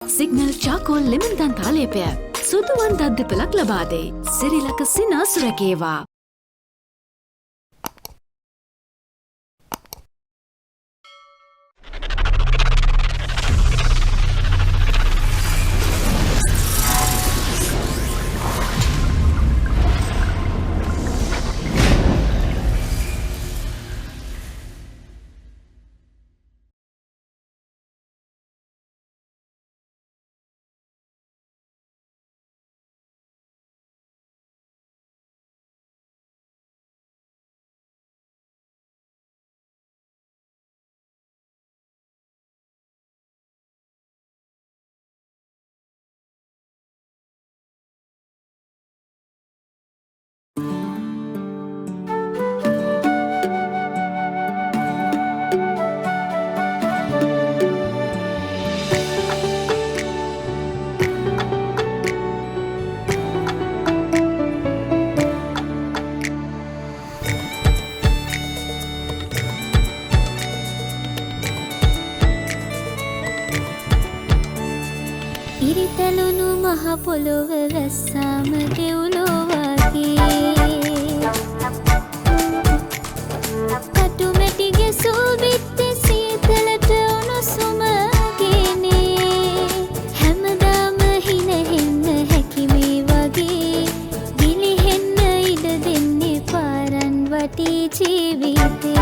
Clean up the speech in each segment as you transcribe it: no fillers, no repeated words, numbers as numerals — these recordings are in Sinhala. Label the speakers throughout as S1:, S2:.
S1: සිග්නල් චාකෝල් ලෙමන් දන්තාලේපය සුදුවන් දද්දපලක් ලබාදේ සිරිලක සිනාසුරකේවා.
S2: ඉරිතලුණු මහ පොළොව වැස්සාම දෙව්ලෝ වගේ කටුමැටි ගැසූ බිත්තේ සීතලට උණුසුම ගෙනේ හැමදාම හිනහෙන්න හැකි මේ වගේ ගිලිහෙන්න ඉඩ දෙන්නේ පාරන් වටේ ජීවිතේ.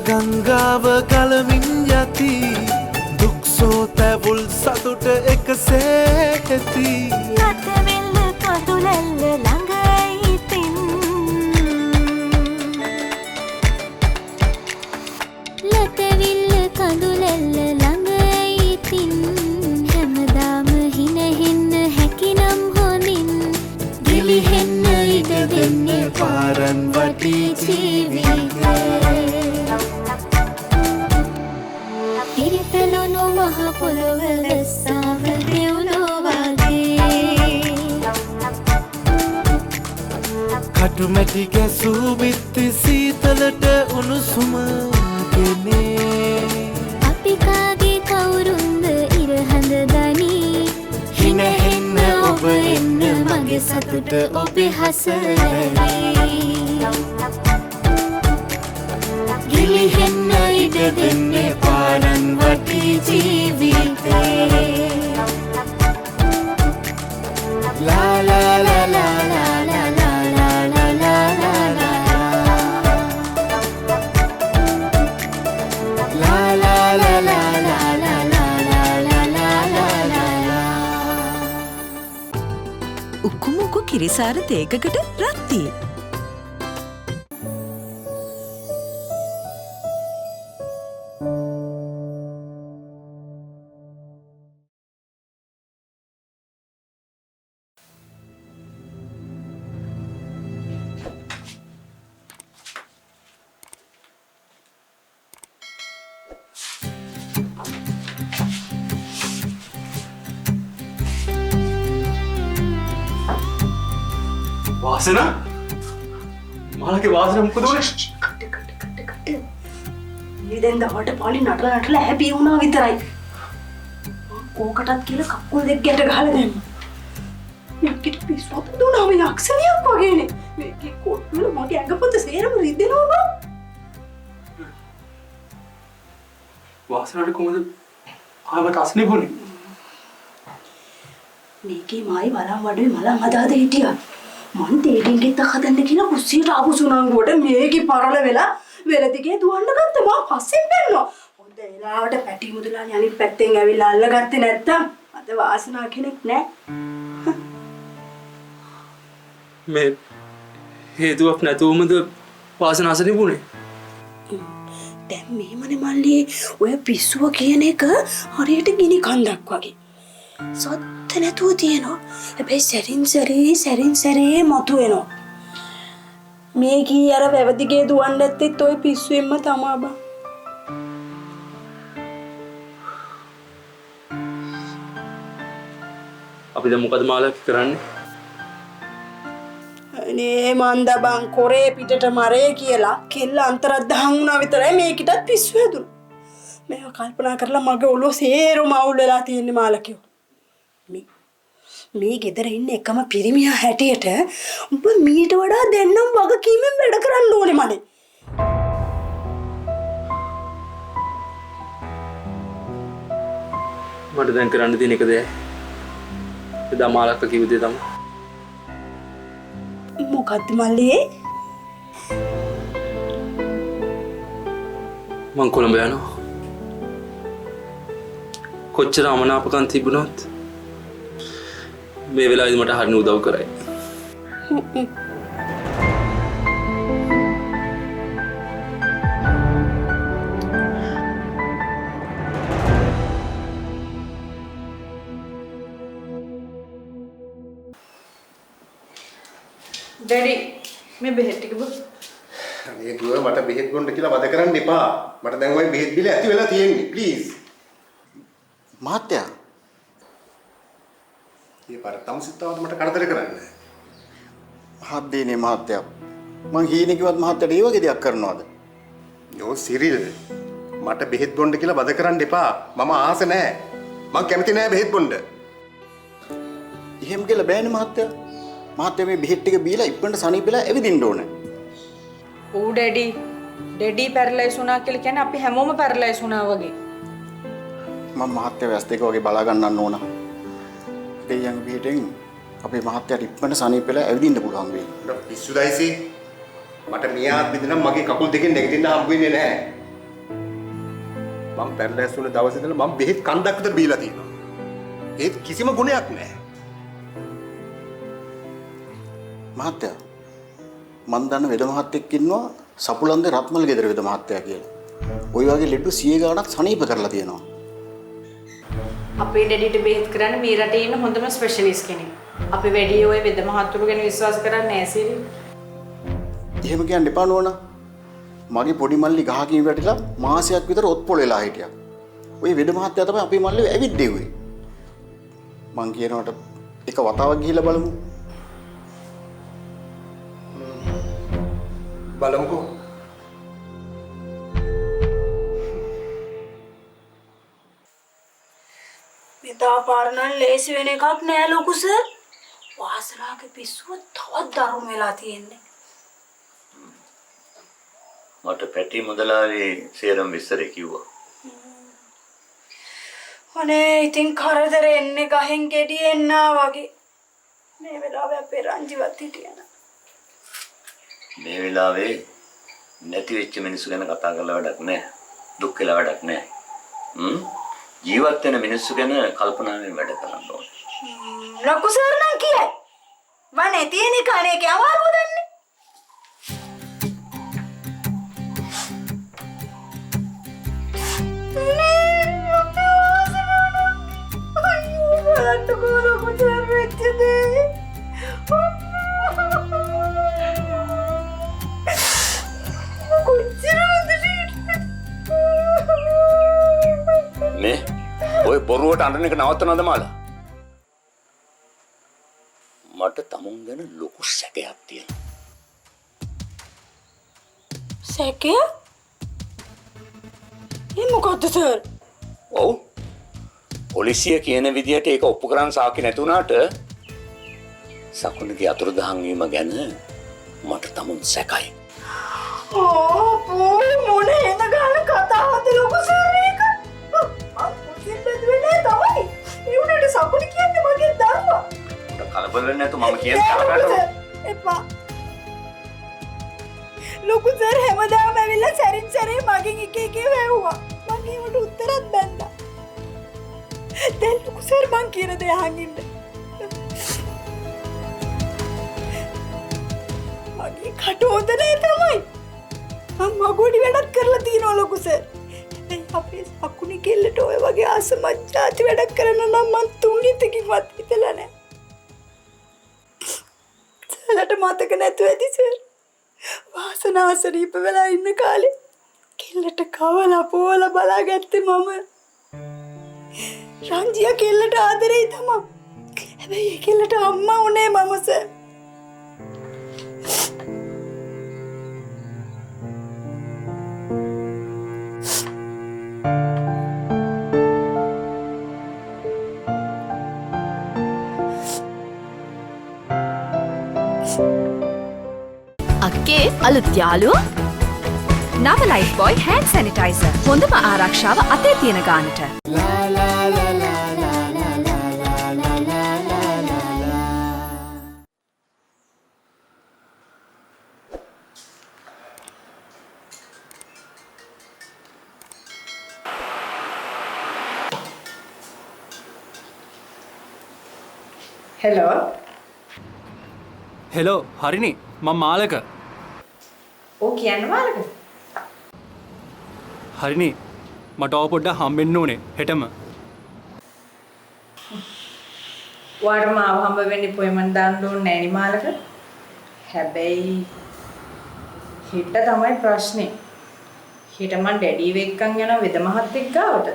S3: ගංගාව ගලමින් යති දුක්සෝ තැවුල් සතුට එකසේ ඇති
S2: ලතවෙල්ල කඳුලැල්ල ළඟ ඉතින් ලතවිල්ල කඳුලැල්ල ළඟ ඉතින් හැමදාම හිනහෙන්න හැකිනම් හොඳින් ගිලිහෙන්න ඉඩ දෙන්නේ
S3: පාරන් වටේ ජීවිතේ.
S2: ඉරිතලුණු මහ පොළොව වැස්සාම දෙව්ලෝ වගේ
S3: කටුමැටි ගැසූ බිත්ති සීතලට උණුසුම ගෙනේ
S2: අපි කාගේ කවුරුන්ද ඉරහඳ දනී
S3: හිනහෙන්න ඔබ එන්න
S2: මගේ සතුට ඔබේ හසරේ
S3: ගිලිහෙන්න ඉඩ දෙන්නේ පාරන් වටේ ජීවිතේ. ලා ලා ලා ලා ලා ලා ලා ලා ලා ලා ලා ලා ලා
S4: උකුමුකු කිරිසාර තේකකට රත්ති.
S5: वासना माला वासना मुझको दो
S6: ඉතින් දවල්ට පාලි නටලා හැපි වුණා විතරයි. කෝකටත් කියලා කකුල් දෙක ගැට ගහලා දැම්මා. මේකට පිස්සුවක් දුන්නා මේ යක්ෂණියක් වගේනේ. මේකේ කොට්ටුල මගේ ඇඟපොත සේරම රිදෙනවා බා.
S5: वासना කොහොමද ආවත අස්නේ බොනේ?
S6: මේකේ මායි බලන් වඩේ මලන් හදාද හිටියා. මං තේටින් ගෙත්ත හදන්න කියලා කුස්සියට ආපු සුනංගුවට මේකේ පරල වෙලා වෙලදිගේ දුවන්න ගත්තා. මම පස්සෙන් බැලුවා. හොඳ එලාවට පැටි මුදලානි අනිත් පැත්තෙන් ඇවිල්ලා අල්ලගත්තේ නැත්තම් අද වාසනා කෙනෙක් නෑ.
S5: මේ හේතුවක් නැතුවමද වාසනා අසනේ බොනේ?
S6: දැන් මේමනේ මල්ලි ඔය පිස්සුව කියන එක හරියට ගිනි කන්දක් වගේ. සත්‍ය නැතුව තියෙනවා. හැබැයි සැරින් සැරේ මතුවෙනවා. මේ කී අර වැවදිගේ දුවන්න ඇත්තෙත් ඔය පිස්සුවෙන්ම තමා බං.
S5: අපි දැන් මොකද මාළා කරන්නේ?
S6: අනේ මන්ද බං කොරේ පිටට මරේ කියලා කෙල්ල අන්තරත් දහන් වුණා විතරයි මේකිටත් පිස්සු හැදුණා. මේවා කල්පනා කරලා මගේ ඔළුව සේරම අවුල් වෙලා තියෙන්නේ මාළකයෝ. මේ ගෙදර ඉන්න එකම පිරිමියා හැටියට උඹ මීට වඩා දෙන්නම් වගකීමෙන් වැඩ කරන්න ඕනේ මනේ.
S5: මට දැන් කරන්න තියෙන එක දෙයයි. එදා මාළක්ක කිව්ව දේ තමයි.
S6: මොකද්ද මල්ලී?
S5: මං කොළඹ යනවා. කොච්චර අමනාපකම් තිබුණත් මේ වෙලාවේදී මට හරින උදව් කරයි.
S7: ඩැඩි මේ බෙහෙත් ටික බො.
S3: අනේ දුව මට බෙහෙත් බොන්න කියලා වද කරන්න එපා. මට දැන් ওই බෙහෙත් බිල ඇති වෙලා තියෙන්නේ. ප්ලීස්. මහත්තයා. මේ පාර තමසිතාවට මට කරදර කරන්නේ.
S8: හද්දේනේ මහත්තයා. මං හීනේ කිව්වත් මහත්තයාට ඒ වගේ දෙයක් කරනවද?
S3: යෝ සිරිල්. මට බෙහෙත් බොන්න කියලා වද කරන්න එපා. මම ආස නැහැ. මං කැමති නැහැ බෙහෙත් බොන්න.
S8: එහෙම කියලා බෑනේ මහත්තයා. මහත්තයා මේ බෙහෙත් ටික බීලා ඉක්මනට සනීපෙලා ඇවිදින්න ඕනේ.
S7: ඌ ඩැඩි පැරලයිස් වුණා කියලා කියන්නේ අපි හැමෝම පැරලයිස් වුණා වගේ.
S8: මම මහත්තයා වැස් දෙක වගේ බලා ගන්නන්න ඕන. දෙයියන් බෙහෙතෙන් අපේ මහත්තයාට ඉක්මනට සනීපෙලා ඇවිදින්න පුළුවන් වෙයි.
S3: පිස්සුදයිසි. මට මියාත් බින්දනම් මගේ කකුල් දෙකෙන් නැගිටින්න හම්බ වෙන්නේ නැහැ. මම පැරලයිස් වුණ දවසේ ඉඳලා මම බෙහෙත් කන්දක් විතර බීලා තියෙනවා. ඒත් කිසිම ගුණයක් නැහැ.
S8: මහත්තයා මන් දන්න වෙද මහත්තයෙක් ඉන්නවා සපුලන්ද රත්මල් ගෙදර වෙද මහත්තයා කියලා. ওই වගේ ලෙඩු 100 ගාණක් සනීප කරලා තියෙනවා.
S7: අපේ ඩැඩිට බෙහෙත් කරන්න මේ රටේ ඉන්න හොඳම ස්පෙෂලිස්ට් කෙනෙක්. අපි වැඩි ඔය වෙද මහතුරු ගැන විශ්වාස කරන්නේ නැහැ සිරි.
S8: එහෙම කියන්න එපා නෝනා. මගේ පොඩි මල්ලි ගහකින් වැටිලා මාසයක් විතර ඔත්පොළ වෙලා හිටියා. ওই වෙද මහත්තයා තමයි අපේ මල්ලි ඇවිද්දෙව්වේ. මං කියනකොට එක වතාවක් ගිහිල්ලා බලමු.
S3: බලමුකෝ.
S6: මෙදා පාරණන් ලේසි වෙන එකක් නෑ ලොකු සර්. වාසනාගේ පිස්සුව තවත් දරුණු වෙලා තියෙන්නේ.
S9: මට පැටි මුදලාවේ සේරම විස්තර කිව්වා.
S6: අනේ ඉතින් කරදර එන්නේ ගහෙන් ගෙඩියෙන්නා වගේ. මේ වෙලාවේ අපේ රංජිවත් හිටියන.
S9: මේ වෙලාවේ නැති වෙච්ච මිනිස්සු ගැන කතා කරලා වැඩක් නැහැ. දුක් වෙලා වැඩක් නැහැ. ජීවත් වෙන මිනිස්සු ගැන කල්පනාවෙන් වැඩ කරන්න ඕනේ.
S6: ලොකු සර් නම් කියයි. වනේ තියෙන කණේ කවවරු දන්නේ.
S9: මේ ඔය බොරුවට අඬන එක නවත්තනවද මාලා? මට තමුන් ගැන ලොකු සැකයක් තියෙනවා.
S6: සැකය? ඒ මොකද්ද සර්?
S9: ඔව්. පොලිසිය කියන විදිහට ඒක ඔප්පු කරන්න සාකි නැති වුණාට සකුණගේ අතුරුදහන් වීම ගැන මට තමුන් සැකයි.
S6: ඕ මොනේ එන ගාන කතාවද ලොකු සර් මේක? මම දෙන්නේ තමයි. ඒ උනට සකුණ කියන්නේ මගේ දරුවා.
S9: කලබල වෙන්නේ නැතු මම කියන තරකට
S6: එපා. ලොකු සර් හැමදාම ඇවිල්ලා සැරින් සැරේ මගෙන් එක වැහුවා. මම ඒකට උත්තරත් බැන්දා. දැන් ලොකු සර් මං කියන දේ අහන් ඉන්න. මගේ කට හොඳ නෑ තමයි. මම මගොඩි වැඩක් කරලා තියෙනවා ලොකු සර්. දැන් අපේ අකුණි කෙල්ලට ඔය වගේ ආසමච්චාති වැඩක් කරන්න නම් මං තුන්නිතකින්වත් හිතලා නෑ. සලට මතක නැතුව ඇති සර්. ලස්සනාසරීප වෙලා ඉන්න කාලේ කෙල්ලට කවලා පෝලා බලාගත්තේ මම. රංජියා කෙල්ලට ආදරෙයි තමා. හැබැයි ඒ කෙල්ලට අම්මා උනේ මමස.
S1: අක්කේ අලුත් යාළුවෝ නව ලයිෆ් බොයි හෑන්ඩ් සැනිටයිසර්. හොඳම ආරක්ෂාව අතේ තියෙන ගානට.
S7: හෙලෝ.
S5: හෙලෝ හරිනි මම මාලක.
S7: ඕ කියන්න මාලක.
S5: හරිනි මට ඔය පොඩ්ඩක් හම්බෙන්න ඕනේ හෙටම.
S7: ඔයාට මාව හම්බ වෙන්න අපොයින්ට්මන්ට් දාන්න ඕනේ නෑනේ මාලක. හැබැයි හිට තමයි ප්‍රශ්නේ. හිට මං ඩැඩි වෙක්කන් යන වෙද මහත්තයෙක් ගාවට.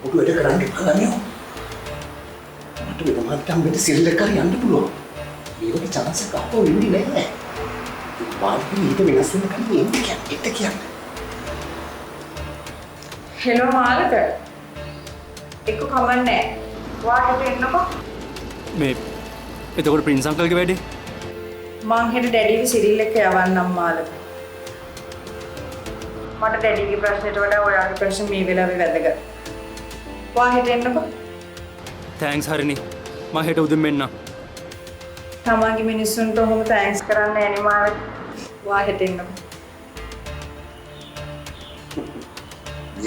S3: ඔබ වැඩ කරන්න බලන්නේ. මට වෙන මාතම් වෙද සිල් එක යන්න පුළුවන්. මේ වගේ chance එකක් අපෝ ඉන්නේ නැහැ. වාල්පි ඊට වෙනස් වෙන කන්නේ එන්න කියන්නේ.
S7: හෙලෝ මාලක. එක්ක කමන්නේ. ඔයාට එන්නකෝ.
S5: මේ එතකොට ප්‍රින්ස් අංකල්ගේ වැඩේ
S7: මං හෙට ඩැඩිව සිරිල් එක්ක යවන්නම් මාලක. මට ඩැඩිගේ ප්‍රශ්නෙට වඩා ඔයාගේ ප්‍රශ්න මේ වෙලාවේ වැදගත්. ඔයා හෙට එන්නකෝ.
S5: තෑන්ක්ස් හරිනි මම හෙට උදෙන් මෙන්න.
S7: තමන්ගේ මිනිස්සුන්ට ඔහොම තෑන්ක්ස් කරන්න නෑනේ මාලක. ඔයා හෙට එන්නකෝ.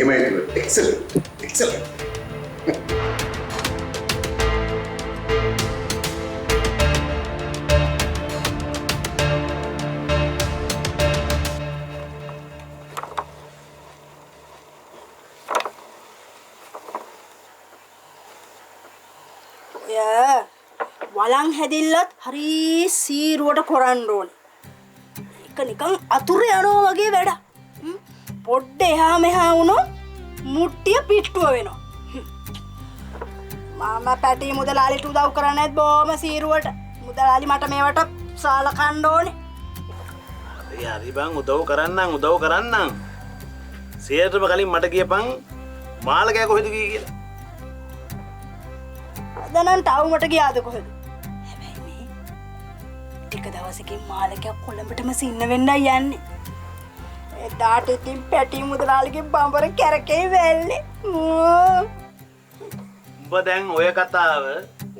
S3: යමයි එක්සලන්ට් එක්සලන්ට්.
S6: වලං හැදිල්ලත් හරි සීරුවට කොරන්න ඕනේ. ඒක නිකන් අතුරු යනවා වගේ වැඩ. පොඩ්ඩ එහා මෙහා වුණොත් මුට්ටිය පිට්ටුව වෙනවා. මම පැටි මුදලාලිට උදව් කරන්නේ බොහොම සීරුවට. මුදලාලි මට මේවට සලකන්න ඕනේ.
S10: හරි බං උදව් කරන්නම්. සියයටම කලින් මට කියපන් මාලකයා කොහෙද ගියේ කියලා.
S6: අදනම් ටවුමට ගියාද කොහෙද? හැබැයි මේ ටික දවසකින් මාලකයා කොළඹටම සින්න වෙන්නයි යන්නේ. එදාට ඉතින් පැටි මුදලාලිගේ බඹර කැරකේ වැල්ලේ.
S10: උඹ දැන් ඔය කතාව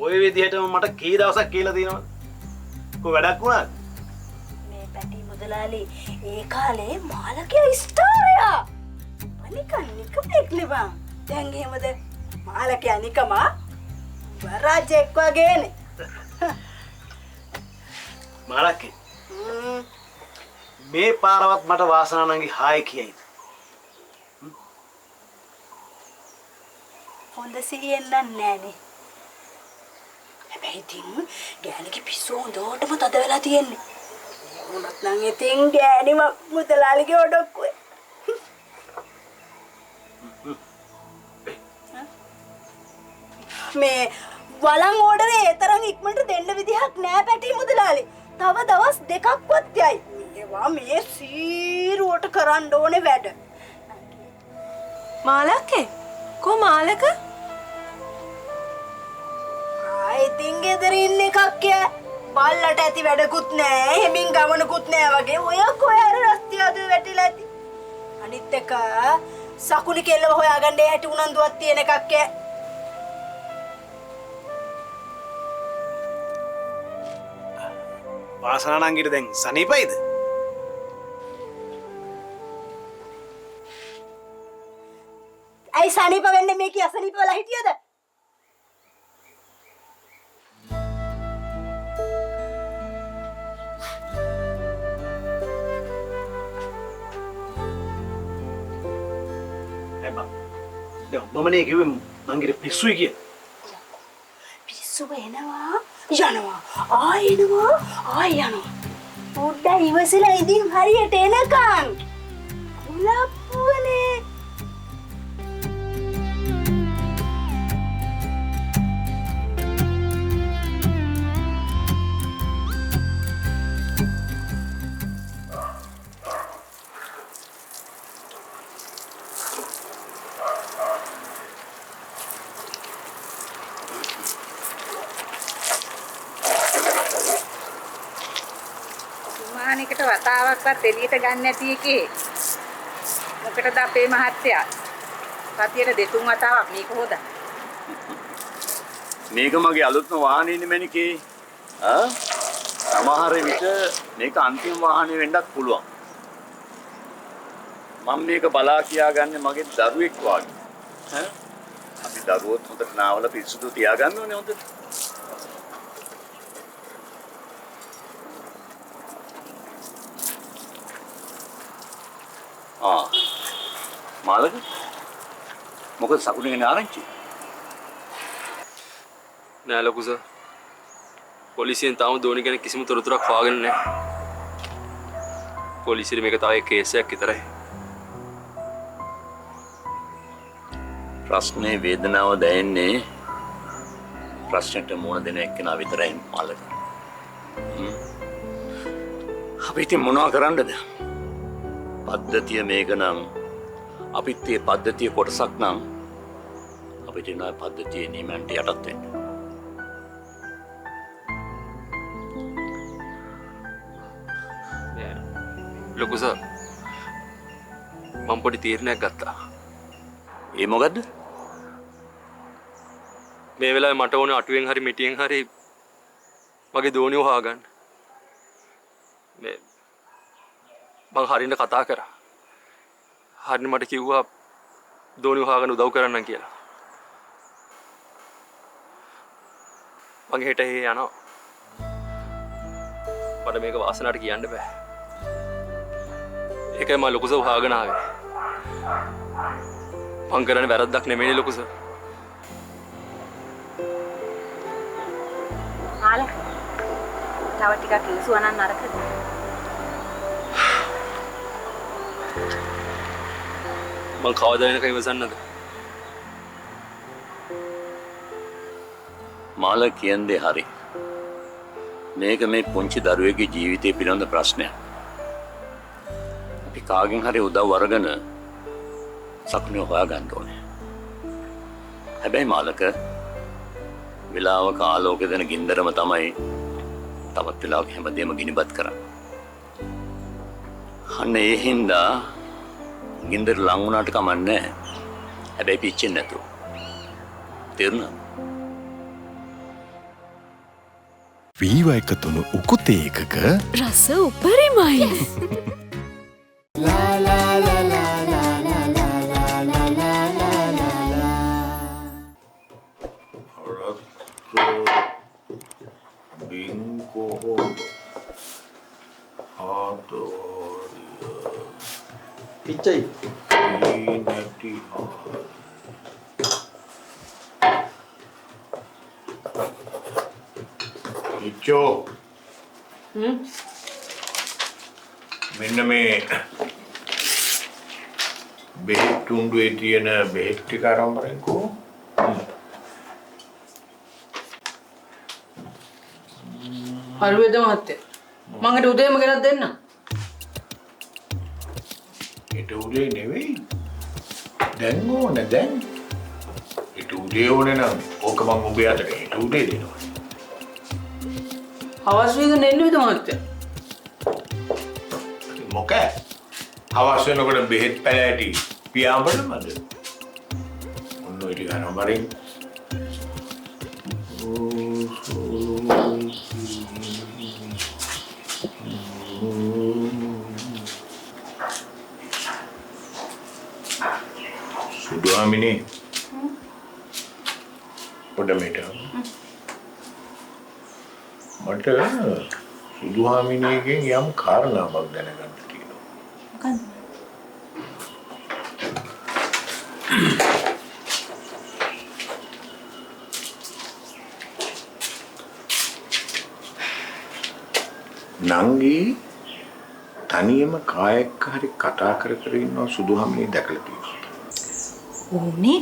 S10: ඔය විදිහටම මට කී දවසක් කියලා තියෙනවද? කො වැඩක් වුණාද?
S6: මේ පැටි මුදලාලි ඒ කාලේ මාලකයා ස්ටාරයා. අනිකන් නිකමෙක් නෙබා. දැන් එහෙමද මාලකයා නිකම රාජෙක් වගේනේ.
S10: මාලකේ මේ පාරවත් මට වාසනාවන්ගේ හායි කියයිද?
S6: හොඳ සිහියෙන් නෑනේ. හැබැයි ඉතින් ගෑණිගේ පිස්සු හොඳටම තද වෙලා තියෙන්නේ. මොනත් නම් ඉතින් ගෑණිම මුදලාලිගේ ඔඩොක්කුවේ. මේ වලං ඕඩරේ ඒ තරම් ඉක්මනට දෙන්න විදිහක් නෑ පැටි මුදලාලි. තව දවස් දෙකක්වත් යයි. මේවා මේ සීරුවට කරන්න ඕනේ වැඩ.
S4: මාලකේ කො මාලක
S6: ඉතින් ගෙදර ඉන්න එකක් ය. බල්ලට ඇති වැඩකුත් නෑ, හෙමින් ගමනකුත් නෑ වගේ ඔය කොහේ රස්තියාදු වැටිලා ඇති. අනිත් එක සකුනි කෙල්ලව හොයාගන්න හැටි උනන්දුවක් තියෙන එකක් ය.
S10: වාසනාවන්ගිට දැන් සනීපයිද?
S6: ඇයි සනීප වෙන්නේ මේ කිය අසනීප වෙලා හිටියද?
S10: මමනේ කිව්වේ මංගිට පිස්සුයි කියලා.
S6: පිස්සුව එනවා යනවා ආයෙ එනවා ආයෙ යනවා. පොඩ්ඩක් ඉවසලා ඉදින් හරියට එනකන්. කුලප්පුවනේ.
S7: මානිකට වතාවක්වත් එළියට ගන්න නැති එකේ මොකටද අපේ මහත්තයා සතියට දෙතුන් වතාවක් මේක හොදා.
S9: මේක මගේ අලුත්ම වාහනේ නෙමෙනිකේ. සමහර විට මේක අන්තිම වාහනේ වෙන්නත් පුළුවන්. මම මේක බලා කියාගන්නේ මගේ දරුවෙක් වගේ. අපි දරුවොත් හොඳට නාවල පිරිසුදු තියාගන්න ඕනේ හොඳට. මාළක මොකද සකුණේ ගෙන ආරංචි?
S5: නෑ ලොකු සර්. පොලිසියෙන් තාම දෝනි ගැන කිසිම තොරතුරක් හොයාගෙන නැහැ. පොලිසියට මේක තව කේස් එකක් විතරයි.
S9: ප්‍රශ්නේ වේදනාව දැනෙන්නේ ප්‍රශ්නෙට මුහුණ දෙන එක්කෙනා විතරයි මාළක. අපි ඉතින් මොනවා කරන්නද? පද්ධතිය මේක නම් අපිත් මේ පද්ධතිය කොටසක් නම් අපිට නෑ පද්ධතියේ නියමන්ට යටත් වෙන්න.
S5: ලොකු සර් මම පොඩි තීරණයක් ගත්තා.
S9: ඒ මොකද්ද?
S5: මේ වෙලාවේ මට ඕනේ අටුවෙන් හරි මිටියෙන් හරි මගේ දෝනිය හොයාගන්න. මේ මං හරියට කතා කරා. හරියට මට කිව්වා දෝනිය හොයාගන්න උදව් කරන්නම් කියලා. මං හෙට යනවා. මට මේක වාසනාවට කියන්න බෑ. ඒකයි මම ලොකු සර් හොයාගෙන ආවේ. මං කරන්නේ වැරද්දක් නෙමෙයි ලොකු සර්.
S7: මාළක තව ටිකක් ඉස්සුවා නම් නරකද?
S5: මං කවදා වෙනකන් ඉවසන්නද?
S9: මාළ කියන්නේ හරි. මේක මේ පුංචි දරුවෙකුගේ ජීවිතය පිළිබඳ ප්‍රශ්නයක්. අපි කාගෙන් හරි උදව් අරගෙන සක්නිය හොයාගන්න ඕනේ. හැබැයි මාළක වෙලාවක ආලෝකය දෙන ගින්දරම තමයි තවත් වෙලාවක හැමදේම ගිනිබත් කරන්නේ. අන්න ඒ හින්දා ගින්දර ලං වුණාට කමන්නේ. හැබැයි පිච්චෙන්නේ නැතුව. තේරුණාද?
S11: වීව එකතුණු උකුතේ එකක
S1: රස උපරිමයි.
S10: පිච්චයි. ඉච්චෝ. මෙන්න මේ බෙහෙත් තුණ්ඩුවේ තියෙන බෙහෙත් ටික අරන් බලන්නකෝ.
S4: හරිද මහත්තයා? මම හිත උදේම ගෙනත් දෙන්න.
S10: ඊට උදේ නෙවෙයි. දැන් ඕනේ දැන්. ඊට උදේ ඕනේ නම් ඕක මම ඔබේ අතට ඊට උදේ දෙනවා.
S4: හවස් වේගන එන්න විද මහත්තයා?
S10: මොකෑ? හවස් වෙනකොට බෙහෙත් පැලෑටි පියාඹනමද? ඔන්න ඔය ටික ගන්න බරින්. සුදුහාමිනේ. පොඩමෙට. මට සුදුහාමිනේගෙන් යම් කාරණාවක් දැනගන්න තියෙනවා.
S6: මොකන්ද?
S10: නංගි තනියම කායෙක් හරි කතා කර කර ඉන්නවා සුදුහමනේ දැකලා තියෙනවා.
S7: ඕනේ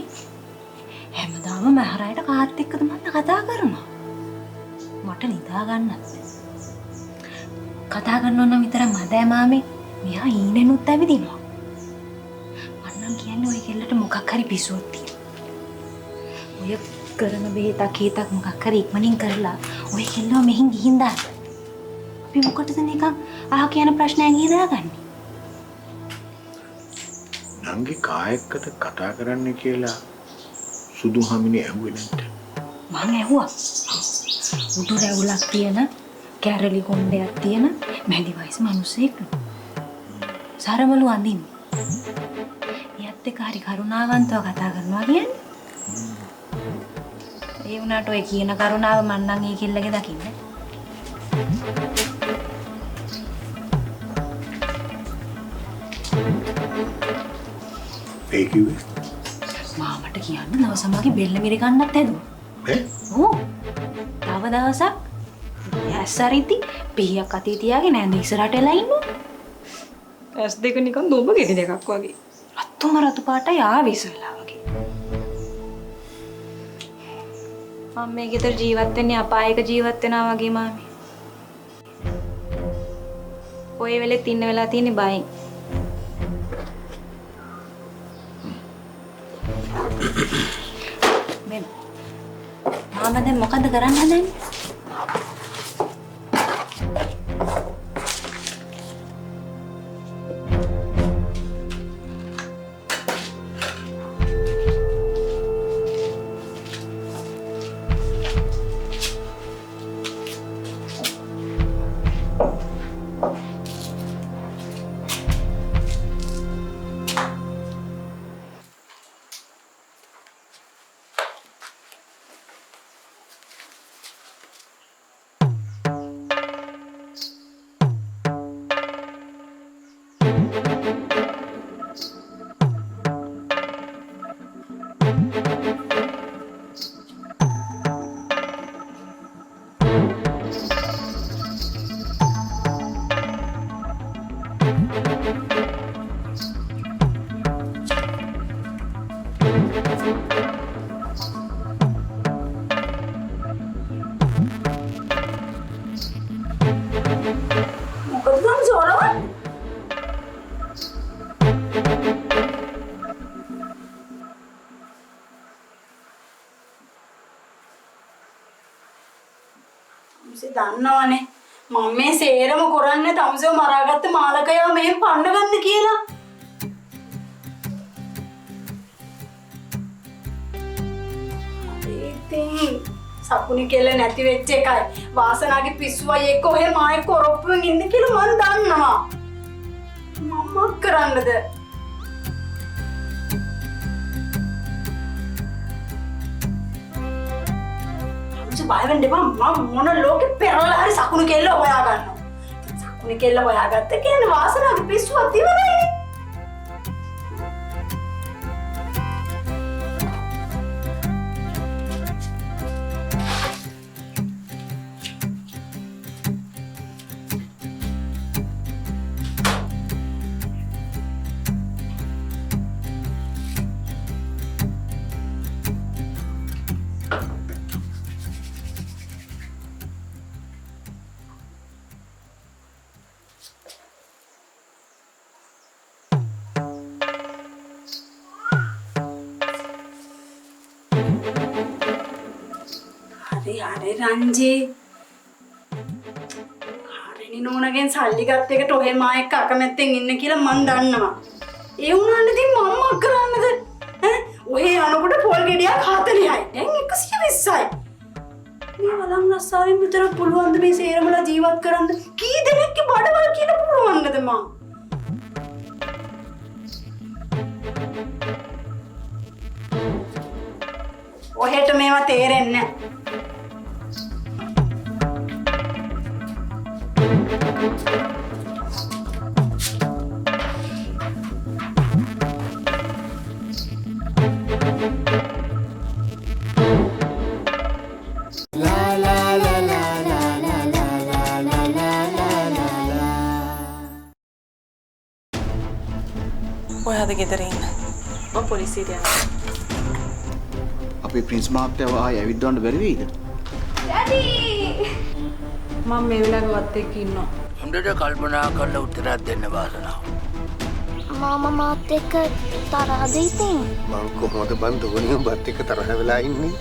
S7: හැමදාම මහරයට කාත් එක්කද මම කතා කරනවා. මට නිදා ගන්නත්. කතා කරනවා නම් විතරක් මදෑ මාමේ. මෙයා ඊනෙනුත් ඇවිදිනවා. මන්නම් කියන්නේ ඔය කෙල්ලට මොකක් හරි පිසුවක් තියෙනවා. ඔය කරන බෙහෙතක් හේතක් මොකක් හරි ඉක්මනින් කරලා ඔය කෙල්ලව මෙහින් ගිහින් දාන්න. අපි මොකටද නිකන් අහ කියන ප්‍රශ්නයක් ගිහදාගන්නේ?
S10: නංගි කායෙක්ද කතා කරන්න කියලා සුදුහමනේ ඇහුවේ නැද්ද?
S7: මං ඇහුවා. උඩු රැවුලක් තියෙන කැරලි කොණ්ඩයක් තියෙන මැදි වයස මිනිස්සෙක්. සරමලු අඳින්න. එයත් එක්ක හරි කරුණාවන්තව කතා කරනවා කියන්නේ. ඒ වුණාට ඔය කියන කරුණාව මන් නම් ඒ කෙල්ලගේ දකින්නේ.
S10: ඒ කිව්වේ
S7: මාමට කියන්න දවස මගේ බෙල්ල මිරි ගන්නත් හැදුවා. ඔව්. තව දවසක් ඇස්සරිති පිහියක් අතේ තියාගෙන ඇඳ ඉස්සරහට එලා ඉන්නවා. ඇස් දෙක නිකන් දොඹ ගෙඩි දෙකක් වගේ. රතුම රතු පාටයි ආවිස වෙලා වගේ. මම මේ ගෙදර ජීවත් වෙන්නේ අපායක ජීවත් වෙනවා වගේ මාමි. ඔය වෙලෙත් ඉන්න වෙලා තියෙන්නේ බයෙන්. මේ මාම දැන් මොකද කරන්න හදන්නේ?
S6: දන්නවනේ මම මේ සේරම කරන්නේ තමසෝ මරාගත්ත මාලකයව මෙහෙම පන්න ගන්න කියලා. ඉතින් සපුනි කෙල්ල නැති වෙච්ච එකයි වාසනාගේ පිස්සුවයි එක්ක ඔහෙ මායේ කොරොප්පුවෙන් ඉන්න කියලා මන් දන්නවා. මම කරන්නද? බය වෙන්න එපා මම මොන ලෝකෙ පෙරලා හරි සකුණු කෙල්ල හොයා ගන්නවා. සකුණු කෙල්ල හොයාගත්ත කියන්නේ වාසනාවේ පිස්සුවක් ඉවරයිනේ. අरे රංජේ හරිනේ නෝනගෙන් සල්ලි ගත්ත එකට ඔහෙ මා එක්ක අකමැත්තෙන් ඉන්න කියලා මන් දන්නවා. ඒ වුණාට ඉතින් මම කරන්නද? ඔහෙ යනකොට පොල් ගෙඩියක් 40යි. දැන් 120යි. මේ වලම් රස්සාවෙන් විතර පුළුවන් ද මේ සේරමලා ජීවත් කරන්න? කී දෙනෙක්ගේ බඩවල් කියලා පුළුවන්ද මං? ඔහෙට මේවා තේරෙන්නේ නැහැ.
S2: La la la la la la la la la la la
S7: අද ගෙදර ඉන්න. මම පොලිසියට යනවා.
S8: අපේ ප්‍රින්ස් මහත්තයාව ආයෙ ඇවිද්දවන්න බැරි වෙයිද?
S7: මම මේ වෙලාවේ වත් එක්ක ඉන්නවා.
S10: හොඳට කල්පනා කරලා උත්තරයක් දෙන්න වාසනාව.
S2: මාමා මාත් එක්ක තරහද ඉතින්?
S3: මං කොහොමද බන් දෝනිය බත් එක තරහ වෙලා ඉන්නේ?